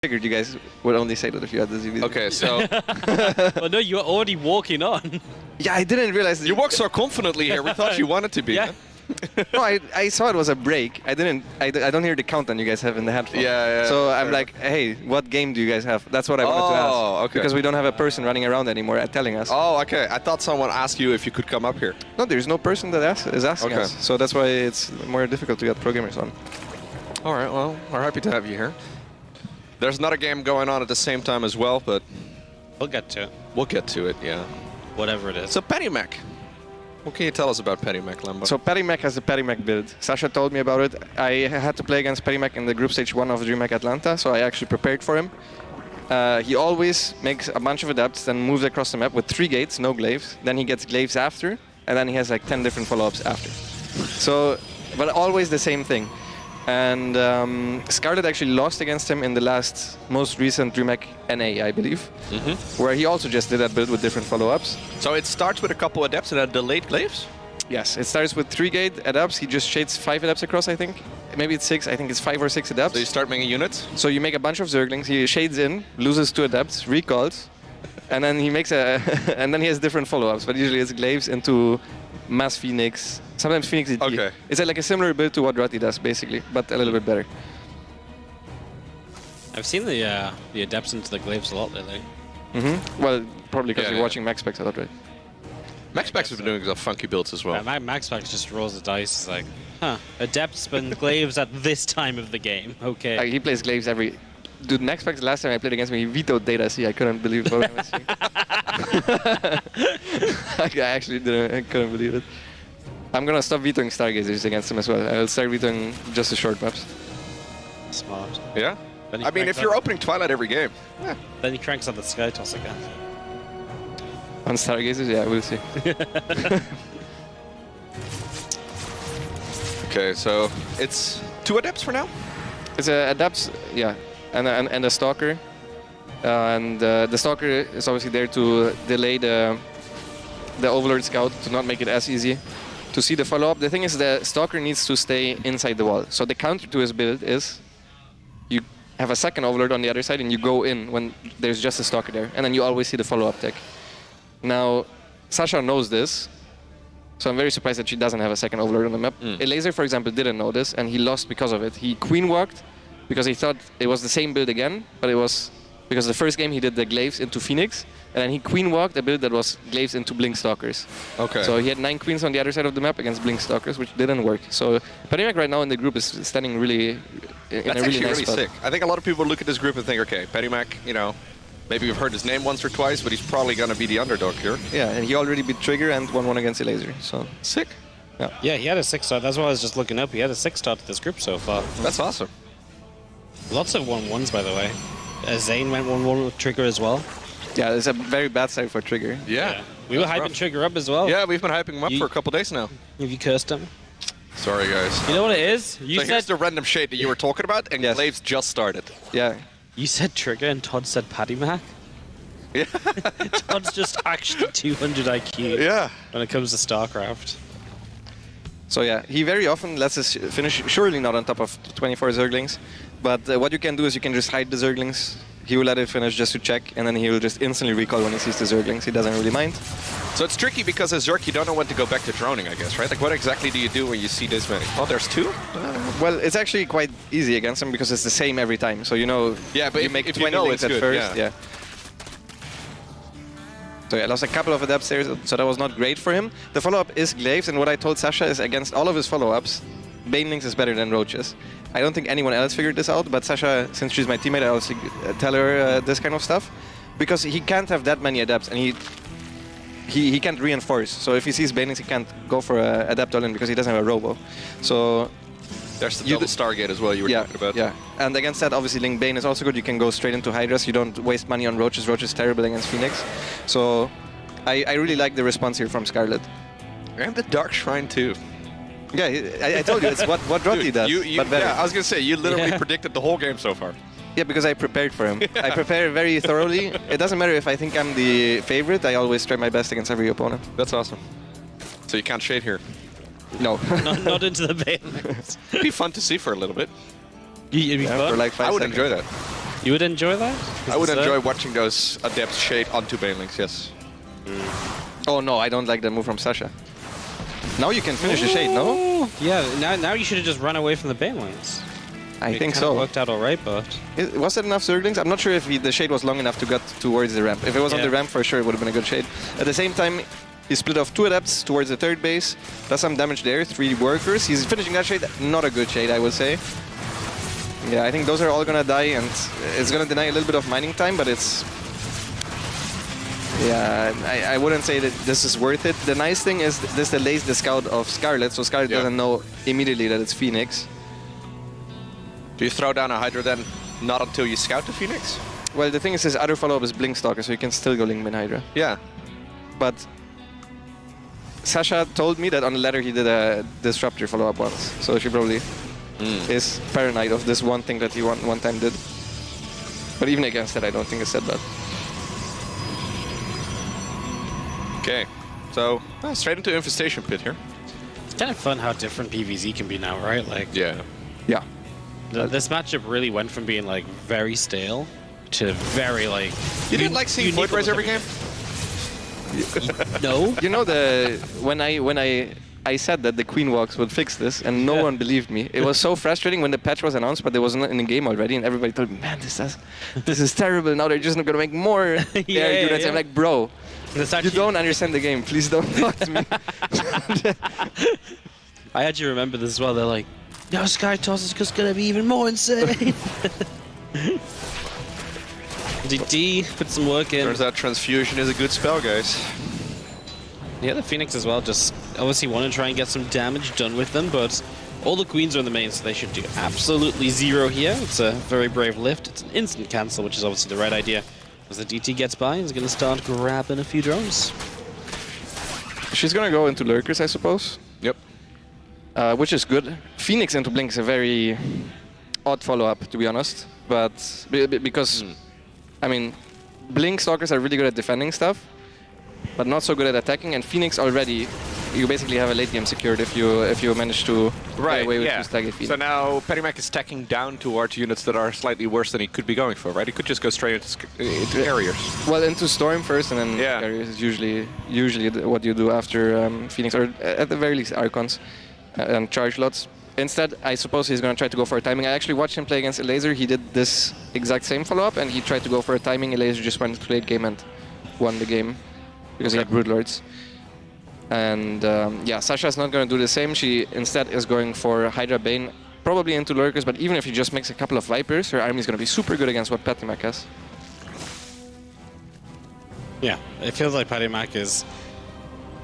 figured you guys would only say that if you had the ZB. Okay, so... Well, no, you're already walking on. Yeah, I didn't realize that You walk so confidently here, we thought you wanted to be. Yeah. No, I saw it was a break. I don't hear the countdown you guys have in the headphone. Yeah. So I'm like, hey, what game do you guys have? That's what I wanted to ask. Oh, okay. Because we don't have a person running around anymore telling us. Oh, okay. I thought someone asked you if you could come up here. No, there's no person that is asking us. So that's why it's more difficult to get programmers on. All right, well, we're happy to have you here. There's another game going on at the same time as well, but... We'll get to it. We'll get to it, yeah. Whatever it is. So PattyMac. What can you tell us about PattyMac, Lambo? So PattyMac has a PattyMac build. Sasha told me about it. I had to play against PattyMac in the group stage 1 of DreamHack Atlanta, so I actually prepared for him. He always makes a bunch of adapts, then moves across the map with 3 gates, no glaives. Then he gets glaives after, and then he has like 10 different follow-ups after. So, but always the same thing. And Scarlett actually lost against him in the most recent DreamHack NA, I believe, where he also just did that build with different follow-ups. So it starts with a couple adepts and then delayed glaives? Yes, it starts with 3 gate adapts. He just shades 5 adapts across, I think. Maybe it's 6. I think it's 5 or 6 adapts. So you start making units? So you make a bunch of Zerglings. He shades in, loses 2 adapts, recalls, and then he makes a and then he has different follow-ups. But usually it's glaives into Mass Phoenix. Sometimes Phoenix EG. Okay. It's like a similar build to what Rati does, basically, but a little bit better. I've seen the adepts into the glaives a lot lately. Well, probably because Yeah, you're yeah. watching Max Specs a lot, right? MaxPax has been doing some funky builds as well. MaxPax just rolls the dice. It's like, huh, adepts and glaives at this time of the game. Okay. Like, he plays glaives every... Dude, Max Specs, last time I played against him, he vetoed Data C. I couldn't believe what I was seeing. I actually couldn't believe it. I'm gonna stop vetoing Stargazers against him as well. I'll start vetoing just the short maps. Smart. Yeah? Then he I mean, cranks if you're up- opening Twilight every game, yeah. Then he cranks on the Sky Toss again. On Stargazers, yeah, we'll see. Okay, so it's 2 adepts for now? It's a Adapts, yeah, and a Stalker. The Stalker is obviously there to delay the Overlord Scout, to not make it as easy to see the follow-up. The thing is, the Stalker needs to stay inside the wall. So the counter to his build is you have a second Overlord on the other side and you go in when there's just a Stalker there, and then you always see the follow-up tech. Now, Sasha knows this, so I'm very surprised that she doesn't have a second Overlord on the map. Elaser, for example, didn't know this, and he lost because of it. He Queen walked because he thought it was the same build again, but it was because the first game he did the glaives into Phoenix, and then he Queen walked a build that was glaives into Blink Stalkers. Okay. So he had 9 Queens on the other side of the map against Blink Stalkers, which didn't work. So PattyMac right now in the group is standing really in That's a really actually nice really spot. sick. I think a lot of people look at this group and think, okay, PattyMac, you know, maybe we've heard his name once or twice, but he's probably going to be the underdog here. Yeah, and he already beat Trigger and 1-1 against Elaser. So Sick. Yeah, he had a 6-star. That's why I was just looking up. He had a 6-star to this group so far. That's awesome. Lots of 1-1s, by the way. Zane went 1-1 with Trigger as well. yeah, it's a very bad start for Trigger. Yeah. We were That's hyping rough. Trigger up as well. Yeah, we've been hyping him up You- for a couple days now. Have you cursed him? Sorry, guys. You know what it is? You So here's said the random shade that you were talking about, and Yes. Glaives just started. Yeah. you said Trigger and Todd said PattyMac. Yeah. Todd's just actually 200 IQ Yeah. when it comes to StarCraft. So yeah, he very often lets us finish, surely not on top of 24 Zerglings, but what you can do is you can just hide the Zerglings. He will let it finish just to check, and then he will just instantly recall when he sees the Zerglings. He doesn't really mind. So it's tricky because as Zerk, you don't know when to go back to droning, I guess, right? Like, what exactly do you do when you see this many? Oh, there's 2? Well, it's actually quite easy against him because it's the same every time. So you know, Yeah, but you if- make if you 20 know, links it's at good, first. yeah. So yeah, lost a couple of adapts there, so that was not great for him. The follow-up is Glaives, and what I told Sasha is against all of his follow-ups, Banelings is better than Roaches. I don't think anyone else figured this out, but Sasha, since she's my teammate, I also tell her this kind of stuff. Because he can't have that many adapts, and he can't reinforce. So if he sees Banelings, he can't go for a adapt all-in because he doesn't have a robo. So There's the You double d- Stargate as well you were talking about. yeah. And against that, obviously, Link Bane is also good. You can go straight into Hydras. You don't waste money on Roaches. Roach is terrible against Phoenix. So I really like the response here from Scarlett. And the Dark Shrine, too. Yeah, I told you, it's what Roti does, but better. Yeah, I was going to say, you literally Yeah. predicted the whole game so far. Yeah, because I prepared for him. I prepare very thoroughly. It doesn't matter if I think I'm the favorite. I always try my best against every opponent. That's awesome. So you can't shade here. No. not into the Banelings. It'd be fun to see for a little bit. It'd be Yeah, fun. for like 5 I would seconds. enjoy that. You would enjoy that? I would enjoy watching those Adept shade onto Banelings, yes. Oh no, I don't like that move from Sasha. Now you can finish the shade, no? Yeah, now you should have just run away from the Banelings. I think It so. worked out alright, but... Was it enough circlings? I'm not sure if the shade was long enough to get towards the ramp. If it was on the ramp, for sure it would have been a good shade. At the same time, he split off 2 Adepts towards the 3rd base. Does some damage there, 3 workers. He's finishing that shade. Not a good shade, I would say. Yeah, I think those are all gonna die, and it's gonna deny a little bit of mining time, but it's... Yeah, I wouldn't say that this is worth it. The nice thing is this delays the scout of Scarlett, so Scarlett doesn't know immediately that it's Phoenix. Do you throw down a Hydra then, not until you scout the Phoenix? Well, the thing is his other follow-up is Blink Stalker, so you can still go Lingmin Hydra. Yeah. But Sasha told me that on the ladder he did a Disruptor follow-up once, so she probably is paranoid of this one thing that he one time did. But even against that, I don't think he said that. Okay, so straight into Infestation Pit here. It's kind of fun how different PvZ can be now, right? Like, Yeah. Yeah. this matchup really went from being like very stale to very like... You didn't like seeing Void Rise every game? No. You know, when I said that the Queen Walks would fix this, and no one believed me. It was so frustrating when the patch was announced, but it was not in the game already, and everybody told me, man, this is terrible. Now they're just not gonna make more air units. I'm like, bro, you don't understand the game. Please don't talk to me. I actually remember this as well. They're like, "No, Sky Toss is just gonna be even more insane." DD put some work in. Turns out Transfusion is a good spell, guys. Yeah, the Phoenix as well. Just obviously want to try and get some damage done with them, but all the queens are in the main, so they should do absolutely 0 here. It's a very brave lift. It's an instant cancel, which is obviously the right idea. As the DT gets by, he's going to start grabbing a few drones. She's gonna go into Lurkers, I suppose. Yep. Which is good. Phoenix into Blink is a very odd follow-up, to be honest. But because, I mean, Blink Stalkers are really good at defending stuff, but not so good at attacking. And Phoenix already, you basically have a late game secured if you manage to get away with 2 staggered Phoenix. So now PattyMac is stacking down towards units that are slightly worse than he could be going for, right? He could just go straight into carriers. Well, into Storm first, and then carriers is usually what you do after Phoenix, or at the very least Archons and Charge Lots. Instead, I suppose he's going to try to go for a timing. I actually watched him play against Elaser. He did this exact same follow-up, and he tried to go for a timing. Elaser just went to late game and won the game because he had Brood Lords. And yeah, Sasha's not going to do the same. She instead is going for Hydra Bane, probably into Lurkers, but even if he just makes a couple of Vipers, her army is going to be super good against what PattyMac has. Yeah, it feels like PattyMac is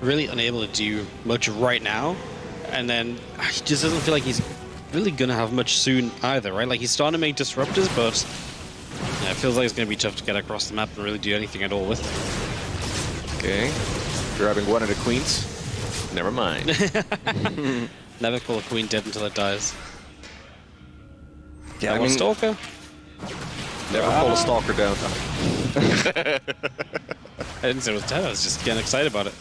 really unable to do much right now, and then he just doesn't feel like he's really going to have much soon either, right? Like, he's starting to make disruptors, but yeah, it feels like it's going to be tough to get across the map and really do anything at all with them. Okay. Grabbing one of the queens. Never mind. Never call a queen dead until it dies. Yeah, I mean, Stalker? Never pull a stalker down. I didn't say it was dead, I was just getting excited about it.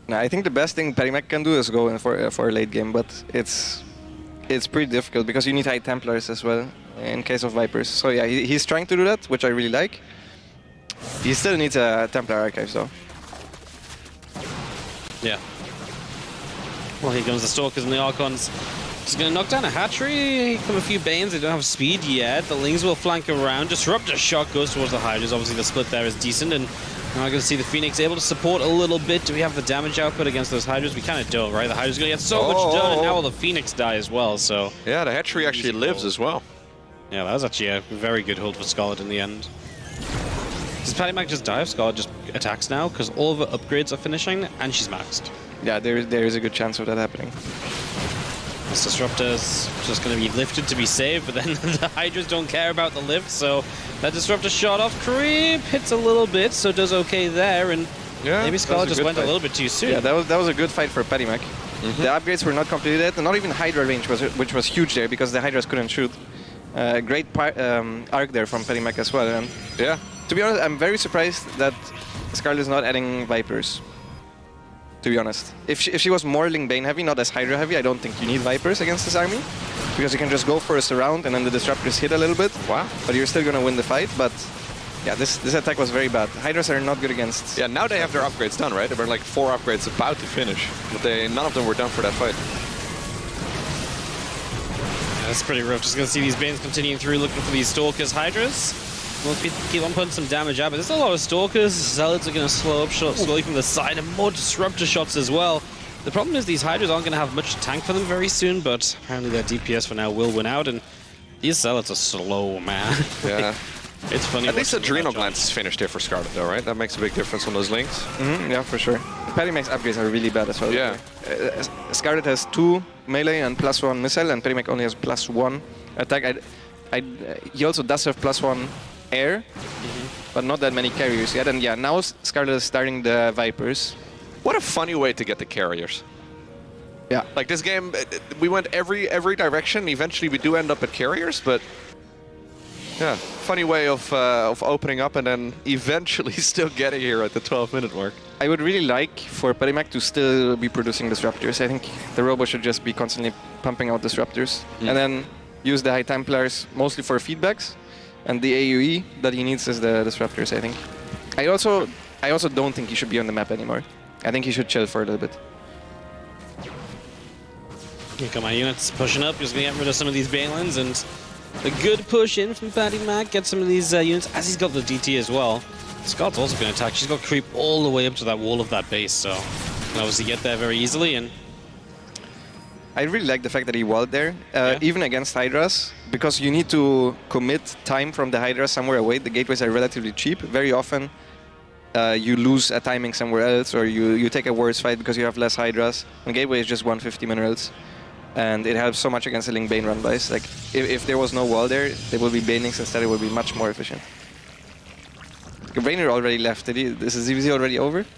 Now, I think the best thing PattyMac can do is go in for a late game, but it's pretty difficult because you need high Templars as well in case of Vipers. So yeah, he's trying to do that, which I really like. He still needs a Templar Archive, though. Yeah. Well, here comes the Stalkers and the Archons. Just gonna knock down a hatchery, come a few Banes, they don't have speed yet. The Lings will flank around. Disruptor shot goes towards the Hydras. Obviously the split there is decent, and now we're gonna see the Phoenix able to support a little bit. Do we have the damage output against those Hydras? We kind of don't, right? The Hydras gonna get so much done, and now will the Phoenix die as well, so... Yeah, the hatchery actually lives as well. Yeah, that was actually a very good hold for Scarlett in the end. Does PattyMac just die if Scarlett just attacks now? Because all of her upgrades are finishing, and she's maxed. Yeah, there is a good chance of that happening. This Disruptor's just going to be lifted to be saved, but then the Hydras don't care about the lift, so that Disruptor shot off creep, hits a little bit, so does okay there, and maybe Scarlett just went a little bit too soon. Yeah, that was a good fight for PattyMac. The upgrades were not completed yet, and not even Hydra range, which was huge there, because the Hydras couldn't shoot. Great arc there from PattyMac as well. And yeah. To be honest, I'm very surprised that Scarlett is not adding Vipers. To be honest, if she was more Ling Bane heavy, not as Hydra heavy, I don't think you need Vipers against this army. because you can just go for a surround and then the disruptors hit a little bit. Wow. But you're still going to win the fight. But yeah, this attack was very bad. Hydras are not good against. Yeah, now they have their upgrades done, right? There were like 4 upgrades about to finish, but none of them were done for that fight. Yeah, that's pretty rough. Just gonna see these Banes continuing through, looking for these Stalkers. Hydras will keep on putting some damage out, but there's a lot of Stalkers. Zealots are gonna slow up shots slowly from the side, and more disruptor shots as well. The problem is these Hydras aren't gonna have much tank for them very soon, but apparently their DPS for now will win out, and these Zealots are slow, man. Yeah. It's funny. At least Adrenal Glands is finished here for Scarlett, though, right? That makes a big difference on those links. Yeah, for sure. PattyMac's upgrades are really bad as well. Yeah. Scarlett has 2 melee and +1 missile, and PattyMac only has +1 attack. He also does have +1 air, but not that many carriers yet. And yeah, now Scarlett is starting the Vipers. What a funny way to get the carriers. Yeah. Like this game, we went every direction. Eventually, we do end up at carriers, but yeah, funny way of opening up and then eventually still getting here at the 12-minute mark. I would really like for PattyMac to still be producing disruptors. I think the Robo should just be constantly pumping out disruptors, and then use the High Templars mostly for feedbacks, and the AoE that he needs is the disruptors. I think. I also don't think he should be on the map anymore. I think he should chill for a little bit. Here come my units pushing up. Just gonna get rid of some of these Banelins, and a good push in from PattyMac. Get some of these units, as he's got the DT as well. Scott's also going to attack. She's got to creep all the way up to that wall of that base, so can obviously get there very easily. And I really like the fact that he walled there, even against Hydras, because you need to commit time from the Hydras somewhere away. The gateways are relatively cheap. Very often you lose a timing somewhere else, or you take a worse fight because you have less Hydras. And gateway is just 150 minerals. And it helps so much against the Link Bane run bys. Like, if there was no wall there, there will be Banelings instead, it will be much more efficient. Rainer already left. Is ZVZ already over? Do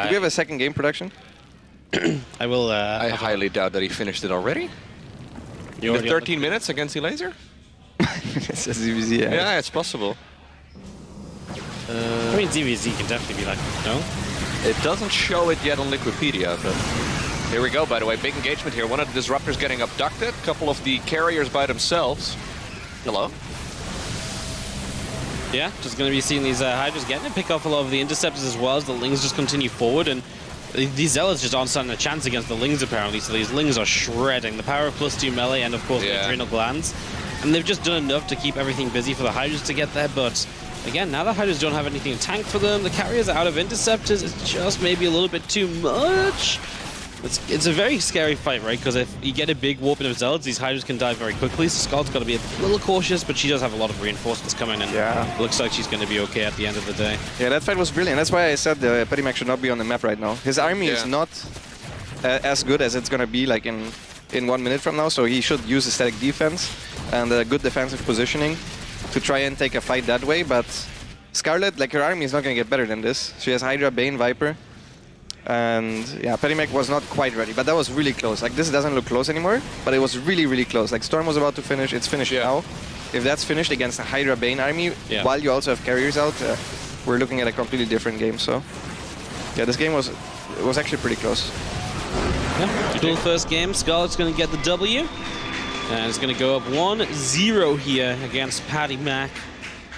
we have a second game production? I will. I highly doubt that he finished it already. In the 13 minutes against the laser? It's a ZVZ, yeah. Yeah, it's possible. I mean, ZVZ can definitely be like, no? It doesn't show it yet on Liquipedia, but here we go, by the way. Big engagement here. One of the disruptors getting abducted. A couple of the carriers by themselves. Hello? Yeah, just going to be seeing these Hydras getting to pick off a lot of the interceptors as well as the Lings just continue forward. And these Zealots just aren't standing a chance against the Lings, apparently. So these Lings are shredding. The power of +2 melee and, of course, the Adrenal Glands. And they've just done enough to keep everything busy for the Hydras to get there, but again, now the Hydras don't have anything to tank for them. The carriers are out of interceptors. It's just maybe a little bit too much. It's a very scary fight, right? Because if you get a big warping of Zealots, these Hydras can die very quickly. So Scott's got to be a little cautious, but she does have a lot of reinforcements coming in. Yeah. It looks like she's going to be okay at the end of the day. Yeah, that fight was brilliant. That's why I said the PattyMac should not be on the map right now. His army is not as good as it's going to be like in 1 minute from now, so he should use a static defense and a good defensive positioning to try and take a fight that way. But Scarlett, like, her army is not going to get better than this. She has Hydra, Bane, Viper. And yeah, PattyMac was not quite ready, but that was really close. Like, this doesn't look close anymore, but it was really, really close. Like, Storm was about to finish, it's finished now. If that's finished against a Hydra Bane army, while you also have carriers out, we're looking at a completely different game. So yeah, this game was actually pretty close. Yeah, cool first game. Scarlett's going to get the W. And it's going to go up 1-0 here against PattyMac.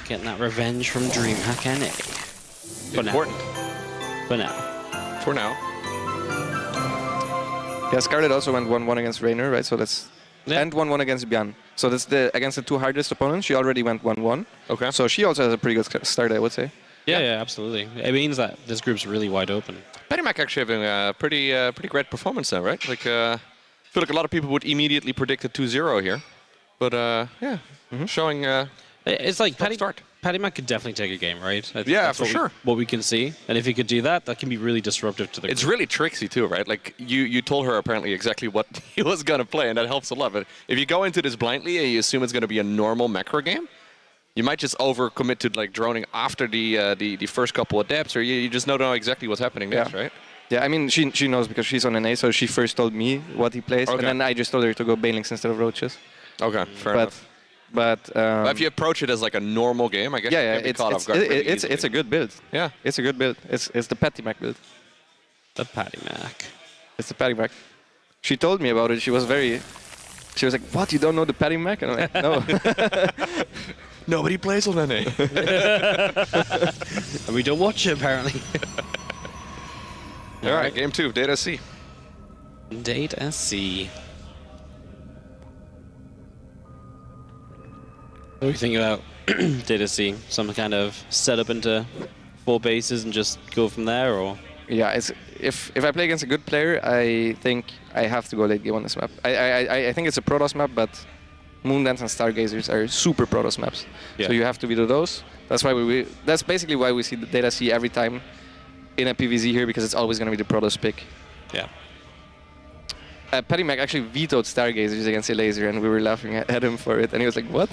Getting that revenge from DreamHack NA. Important. For now. For now. Yeah, Scarlett also went 1-1 against Rainer, right? So that's and 1-1 against Byan. So that's against the 2 hardest opponents. She already went 1-1. Okay. So she also has a pretty good start, I would say. Yeah, absolutely. It means that this group's really wide open. PattyMac actually having a pretty great performance now, right? Like, I feel like a lot of people would immediately predict a 2-0 here, but yeah, showing. It's like start. PattyMac could definitely take a game, right? Yeah, for sure. What we can see, and if he could do that, that can be really disruptive to the. It's really tricksy too, right? Like you told her apparently exactly what he was gonna play, and that helps a lot. But if you go into this blindly and you assume it's gonna be a normal macro game, you might just overcommit to like droning after the first couple of depths, or you just don't know exactly what's happening next, right? Yeah, I mean, she knows because she's on an A, so she first told me what he plays, and then I just told her to go Banelings instead of Roaches. Okay, fair enough. But if you approach it as like a normal game, I guess it's a good build. Yeah, it's a good build. It's the PattyMac build. The PattyMac. It's the PattyMac. She told me about it. She was very She was like, "What? You don't know the PattyMac?" And I'm like, "No." Nobody plays on NA. And we don't watch it, apparently. All right, game 2 of Data C. Data C. What do you think about Data C? Some kind of setup into 4 bases and just go from there, or? Yeah, it's if I play against a good player, I think I have to go late game on this map. I think it's a Protoss map, but Moondance and Stargazers are super Protoss maps. Yeah. So you have to be to those. That's why that's basically why we see the Data C every time in a PvZ here, because it's always going to be the Protoss pick. Yeah. PattyMac actually vetoed Stargazers against Elaser, and we were laughing at him for it. And he was like, "What?"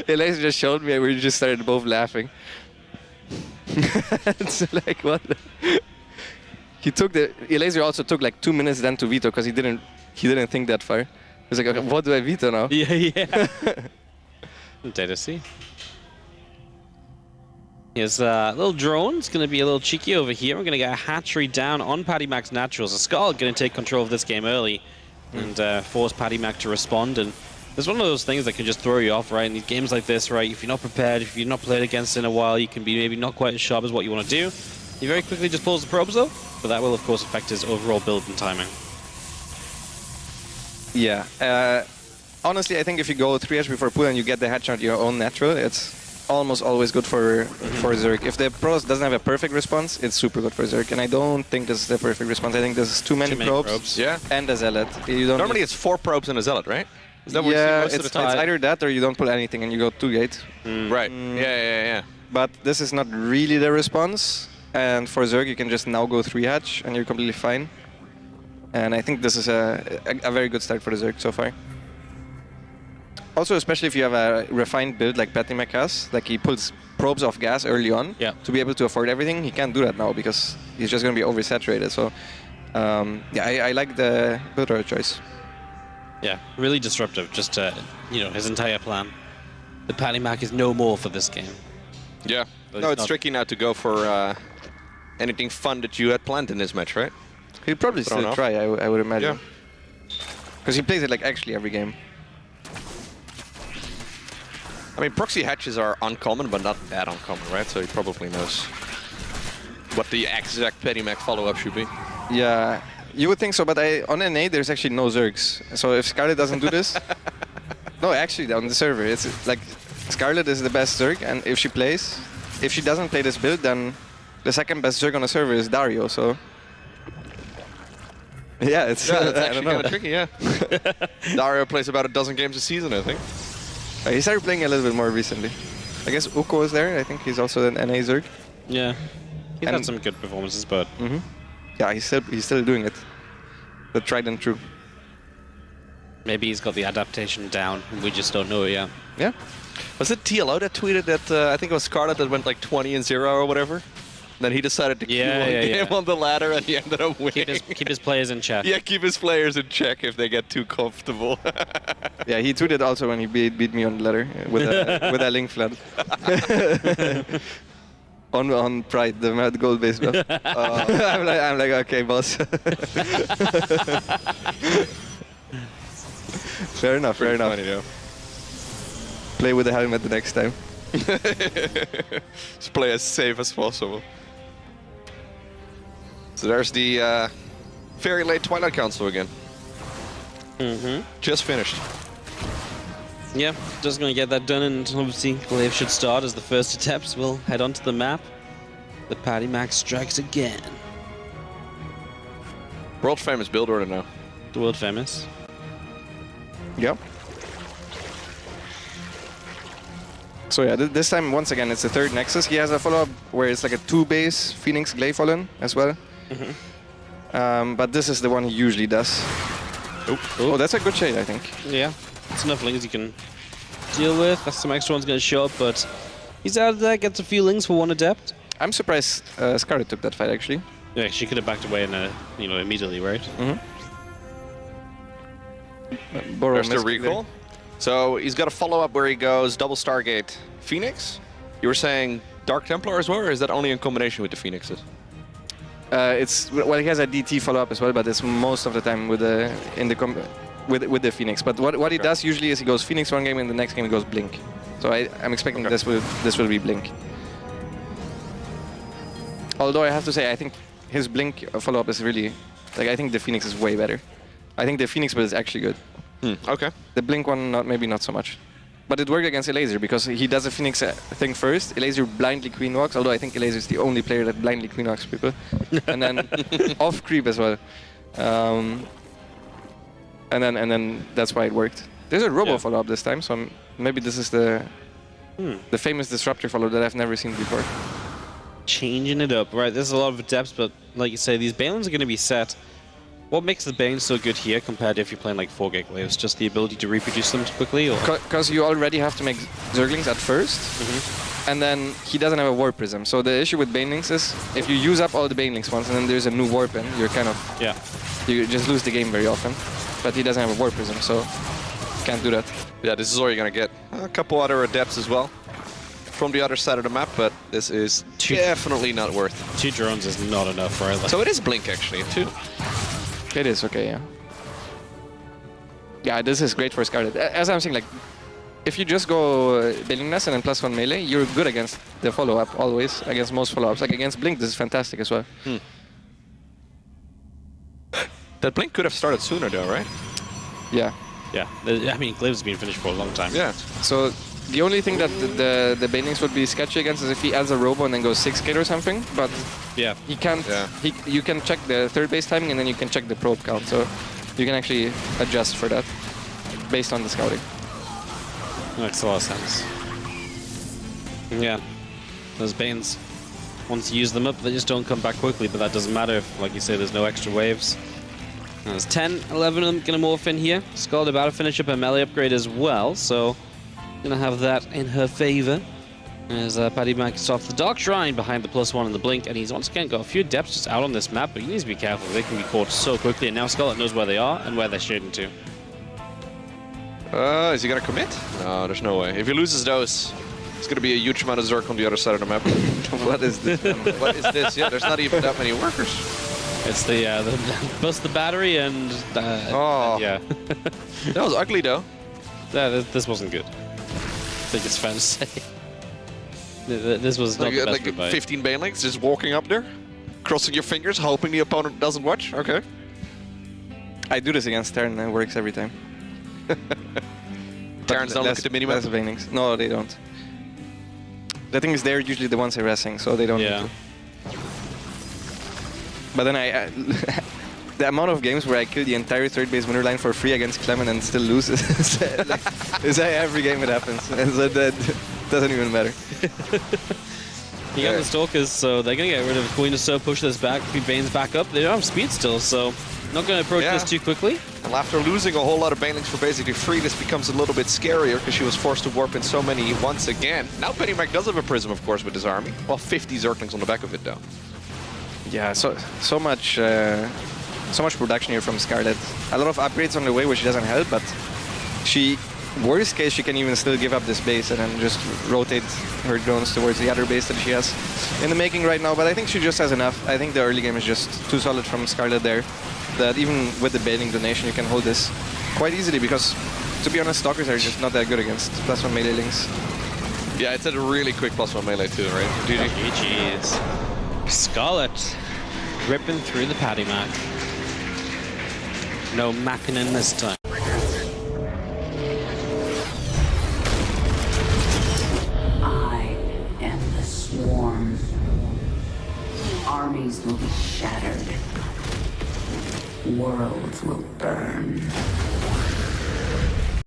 Elaser just showed me, and we just started both laughing. It's like, what? Elaser also took like 2 minutes then to veto because he didn't think that far. He was like, "Okay, what do I veto now?" Yeah. Data C. Here's a little drone. It's going to be a little cheeky over here. We're going to get a hatchery down on PattyMac's naturals. A Scarlett going to take control of this game early and force PattyMac to respond. And it's one of those things that can just throw you off, right? In these games like this, right? If you're not prepared, if you've not played against in a while, you can be maybe not quite as sharp as what you want to do. He very quickly just pulls the probes though, but that will of course affect his overall build and timing. Yeah. Honestly, I think if you go 3H before pool and you get the headshot on your own natural, it's almost always good for Zerg. If the Protoss doesn't have a perfect response, it's super good for Zerg. And I don't think this is the perfect response. I think this is too many probes. Yeah. And a Zealot. You don't Normally it's 4 probes and a Zealot, right? Is that what yeah, you see most of the time? it's either that or you don't pull anything and you go 2 gate. Right. Yeah. But this is not really the response. And for Zerg, you can just now go 3 hatch and you're completely fine. And I think this is a very good start for the Zerg so far. Also, especially if you have a refined build like PattyMac has, like he pulls probes off gas early on to be able to afford everything. He can't do that now because he's just going to be oversaturated. So, yeah, I like the build order choice. Yeah, really disruptive. Just his entire plan. The PattyMac is no more for this game. Yeah. But No, it's tricky now to go for anything fun that you had planned in this match, right? He'd probably still try, I would imagine. Because he plays it like actually every game. I mean, proxy hatches are uncommon, but not that uncommon, right? So he probably knows what the exact PattyMac follow-up should be. Yeah, you would think so, but on NA there's actually no Zergs. So if Scarlett doesn't do this... No, actually on the server, it's like Scarlett is the best Zerg, and if she plays... If she doesn't play this build, then the second best Zerg on the server is Dario, so... Yeah, it's actually kind of tricky, yeah. Dario plays about a dozen games a season, I think. He started playing a little bit more recently. I guess Uko is there. I think he's also an NA Zerg. Yeah, he's had some good performances, but yeah, he's still doing it. The tried and true. Maybe he's got the adaptation down, and we just don't know it yet. Yeah. Was it TLO that tweeted that I think it was Scarlett that went like 20-0 or whatever? Then he decided to queue game on the ladder, and he ended up winning. Keep his players in check. Yeah, keep his players in check if they get too comfortable. Yeah, he tweeted also when he beat me on the ladder with a link flood. on Pride, the gold-based map. I'm like, okay, boss. Fair enough. Funny, yeah. Play with the helmet the next time. Just play as safe as possible. So there's the very late Twilight Council again. Just finished. Yeah, just going to get that done, and obviously Glaive should start as the first attempts. We'll head onto the map. The PattyMac strikes again. World famous build order now. The world famous. Yep. So yeah, this time once again it's the third Nexus. He has a follow-up where it's like a 2-base Phoenix Glaive Fallen as well. But this is the one he usually does. Oh, that's a good shade, I think. Yeah, it's enough lings you can deal with. Some extra one's going to show up, but he's out of there, gets a few lings for one adept. I'm surprised Scarlett took that fight, actually. Yeah, she could have backed away and immediately, right? There's the recall. So he's got a follow-up where he goes double Stargate Phoenix. You were saying Dark Templar as well, or is that only in combination with the Phoenixes? It's well, he has a DT follow-up as well, but it's most of the time with the with the Phoenix. But what he does usually is he goes Phoenix one game and the next game he goes Blink. So I'm expecting this will be Blink. Although I have to say I think his Blink follow-up is really like I think the Phoenix is way better. I think the Phoenix build is actually good. Okay. The Blink one maybe not so much. But it worked against Elazer because he does the Phoenix thing first. Elazer blindly queen walks, although I think Elazer is the only player that blindly queen walks people. And then off creep as well. And then that's why it worked. There's a Robo follow-up this time, so maybe this is the famous Disruptor follow that I've never seen before. Changing it up, right? There's a lot of adepts, but like you say, these Balins are going to be set. What makes the Bane so good here compared to if you're playing like 4-gate waves? Just the ability to reproduce them quickly? Because you already have to make Zerglings at first, and then he doesn't have a Warp Prism. So the issue with Banelings is, if you use up all the Banelings once and then there's a new Warp in, you're kind of... Yeah. You just lose the game very often. But he doesn't have a Warp Prism, so can't do that. Yeah, this is all you're going to get. A couple other Adepts as well from the other side of the map, but this is definitely not worth it. 2 drones is not enough, right? So it is Blink, actually, too. It is okay, yeah. Yeah, this is great for Scarlett. As I'm saying, like, if you just go Banelingness and then +1 melee, you're good against the follow-up, always, against most follow-ups. Like, against Blink, this is fantastic as well. That Blink could have started sooner, though, right? Yeah. Yeah. I mean, Glaive's been finished for a long time. Yeah. So, the only thing that the Banelings would be sketchy against is if he adds a Robo and then goes 6-gate or something, but yeah, he can't... You can check the third base timing and then you can check the probe count, so you can actually adjust for that based on the scouting. Makes a lot of sense. Yeah, those Banes, once you use them up, they just don't come back quickly, but that doesn't matter if, like you say, there's no extra waves. And there's 10, 11 of them going to morph in here. Scarlett about to finish up a melee upgrade as well, so going to have that in her favor. As PattyMac is off the Dark Shrine behind the +1 and the Blink, and he's once again got a few Adepts just out on this map, but he needs to be careful. They can be caught so quickly, and now Scarlett knows where they are and where they're shooting to. Is he going to commit? No, there's no way. If he loses those, it's going to be a huge amount of Zerg on the other side of the map. What is this? What is this? Yeah, there's not even that many workers. It's the bust the battery and yeah. That was ugly, though. This wasn't good. I think it's fair to say. This was not the best like 15 Banelings just walking up there, crossing your fingers, hoping the opponent doesn't watch. Okay. I do this against Terran and it works every time. Terrans don't look at the minimap? Banelings. No, they don't. The thing is, they're usually the ones harassing, so they don't. Yeah. But then the amount of games where I kill the entire third base winner line for free against Clement and still lose is every game it happens. And so that doesn't even matter. You got the Stalkers, so they're going to get rid of Queen of So, push this back, few Banes back up. They don't have speed still, so not going to approach this too quickly. And after losing a whole lot of Banelings for basically free, this becomes a little bit scarier because she was forced to warp in so many once again. Now PattyMac does have a Prism, of course, with his army. Well, 50 Zerglings on the back of it, though. Yeah, so much production here from Scarlett. A lot of upgrades on the way, which doesn't help, but worst case, she can even still give up this base and then just rotate her drones towards the other base that she has in the making right now. But I think she just has enough. I think the early game is just too solid from Scarlett there, that even with the Baneling donation, you can hold this quite easily because, to be honest, Stalkers are just not that good against +1 melee links. Yeah, it's a really quick +1 melee too, right? GG's. Scarlett ripping through the PattyMac. No macking in this time. I am the swarm. Armies will be shattered. Worlds will burn.